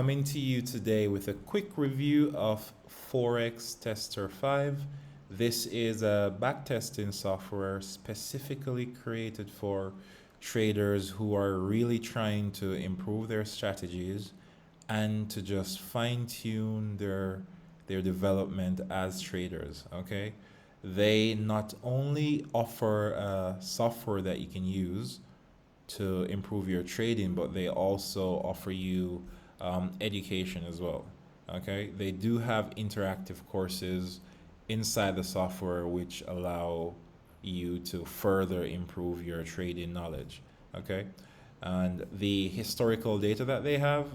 Coming to you today with a quick review of Forex Tester 5. This is a backtesting software specifically created for traders who are really trying to improve their strategies and to just fine tune their development as traders. Okay, they not only offer a software that you can use to improve your trading, but they also offer you education as well. Okay, they do have interactive courses inside the software which allow you to further improve your trading knowledge. Okay, and the historical data that they have.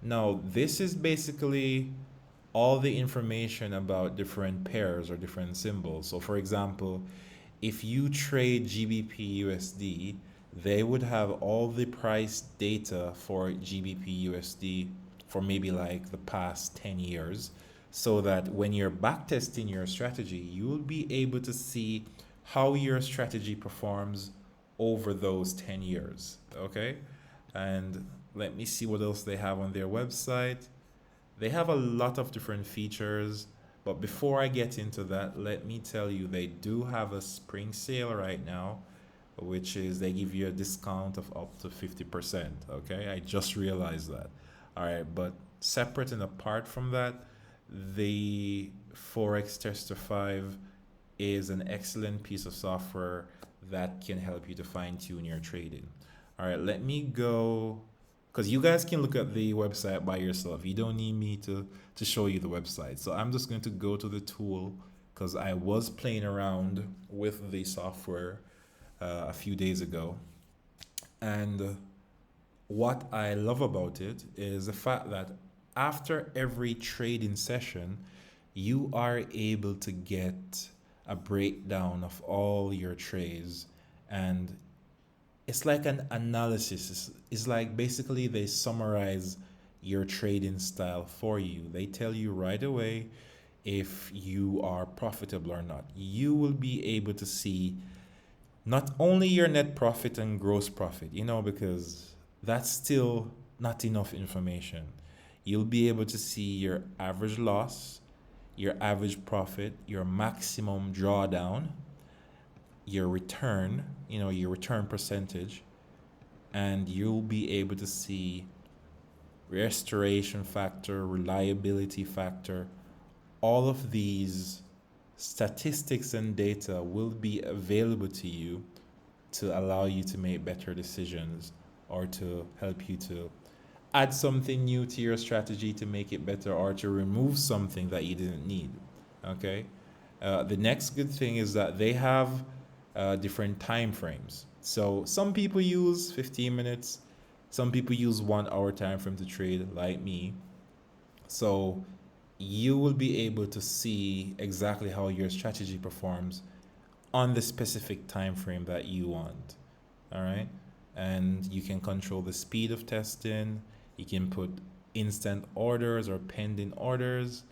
Now, this is basically all the information about different pairs or different symbols. So, for example, if you trade GBP USD, they would have all the price data for GBP USD for maybe like the past 10 years, so that when you're backtesting your strategy, you will be able to see how your strategy performs over those 10 years. Okay. And let me see what else they have on their website. They have a lot of different features, but before I get into that, let me tell you they do have a spring sale right now, which is they give you a discount of up to 50%. Okay, I just realized that. All right, but separate and apart from that, the Forex Tester 5 is an excellent piece of software that can help you to fine tune your trading. All right, let me go, because you guys can look at the website by yourself. You don't need me to show you the website. So I'm just going to go to the tool because I was playing around with the software a few days ago. And what I love about it is the fact that after every trading session, you are able to get a breakdown of all your trades, and it's like an analysis. It's like basically they summarize your trading style for you. They tell you right away if you are profitable or not. You will be able to see not only your net profit and gross profit, because that's still not enough information. You'll be able to see your average loss, your average profit, your maximum drawdown, your return, your return percentage, and you'll be able to see restoration factor, reliability factor. All of these statistics and data will be available to you to allow you to make better decisions or to help you to add something new to your strategy to make it better or to remove something that you didn't need. Okay. The next good thing is that they have different time frames. So some people use 15 minutes, some people use 1 hour time frame to trade, like me. So you will be able to see exactly how your strategy performs on the specific time frame that you want. All right. And you can control the speed of testing. You can put instant orders or pending orders.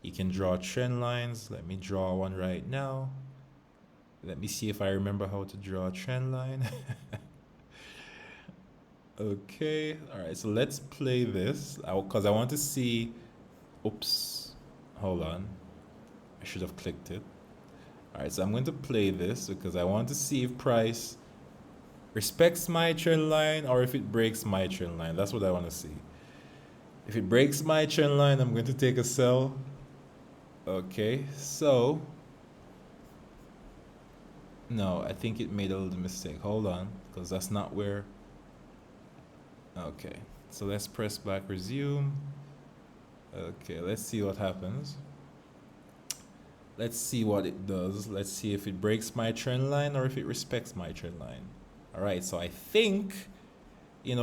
You can draw trend lines. Let me draw one right now. Let me see if I remember how to draw a trend line. Okay. All right. So let's play this because I want to see. Oops. Hold on. I should have clicked it. All right. So I'm going to play this because I want to see if price respects my trend line or if it breaks my trend line. That's what I want to see. If it breaks my trend line, I'm going to take a sell. Okay. So no, I think it made a little mistake. Hold on, because that's not where. Okay, so let's press back resume. Okay, let's see what happens. Let's see what it does. Let's see if it breaks my trend line or if it respects my trend line. All right, so I think,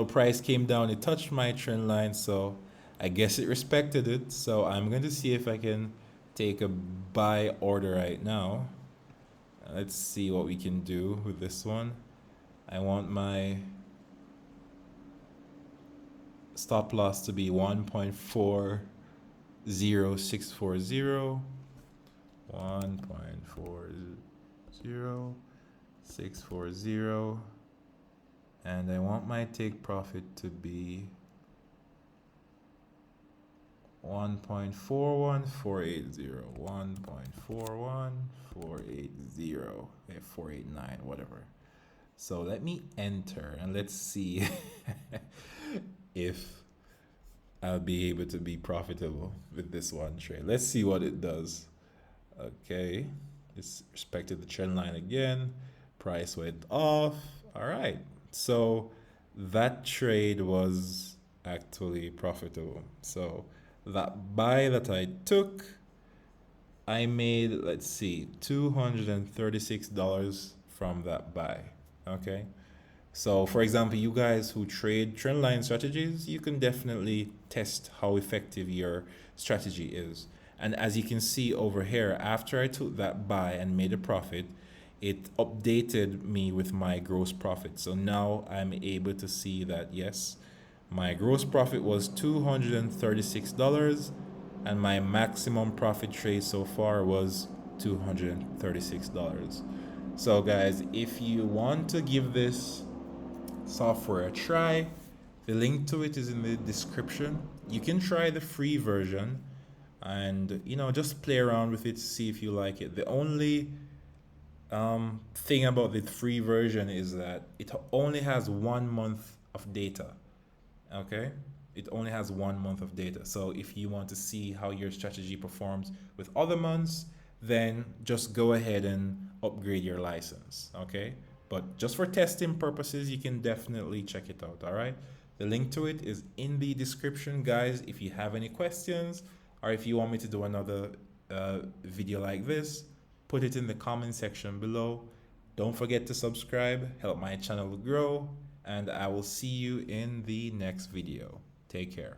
price came down, it touched my trend line, so I guess it respected it. So I'm going to see if I can take a buy order right now. Let's see what we can do with this one. I want my stop loss to be 1.40640. 1.40640. And I want my take profit to be 1.41480, 1.41480, 489, whatever. So let me enter and let's see if I'll be able to be profitable with this one trade. Let's see what it does. Okay, it's respected the trend line again. Price went off. All right, so that trade was actually profitable. So that buy that I took, I made, let's see, $236 from that buy. Okay, so for example, you guys who trade trendline strategies, you can definitely test how effective your strategy is. And as you can see over here, after I took that buy and made a profit, it updated me with my gross profit. So now I'm able to see that yes, my gross profit was $236 and my maximum profit trade so far was $236. So guys, if you want to give this software a try, the link to it is in the description. You can try the free version and just play around with it to see if you like it. The only thing about the free version is that it only has 1 month of data. Okay, it only has 1 month of data. So if you want to see how your strategy performs with other months, then just go ahead and upgrade your license. Okay, but just for testing purposes, you can definitely check it out. All right, the link to it is in the description, guys. If you have any questions or if you want me to do another video like this, put it in the comment section below. Don't forget to subscribe, help my channel grow, and I will see you in the next video. Take care.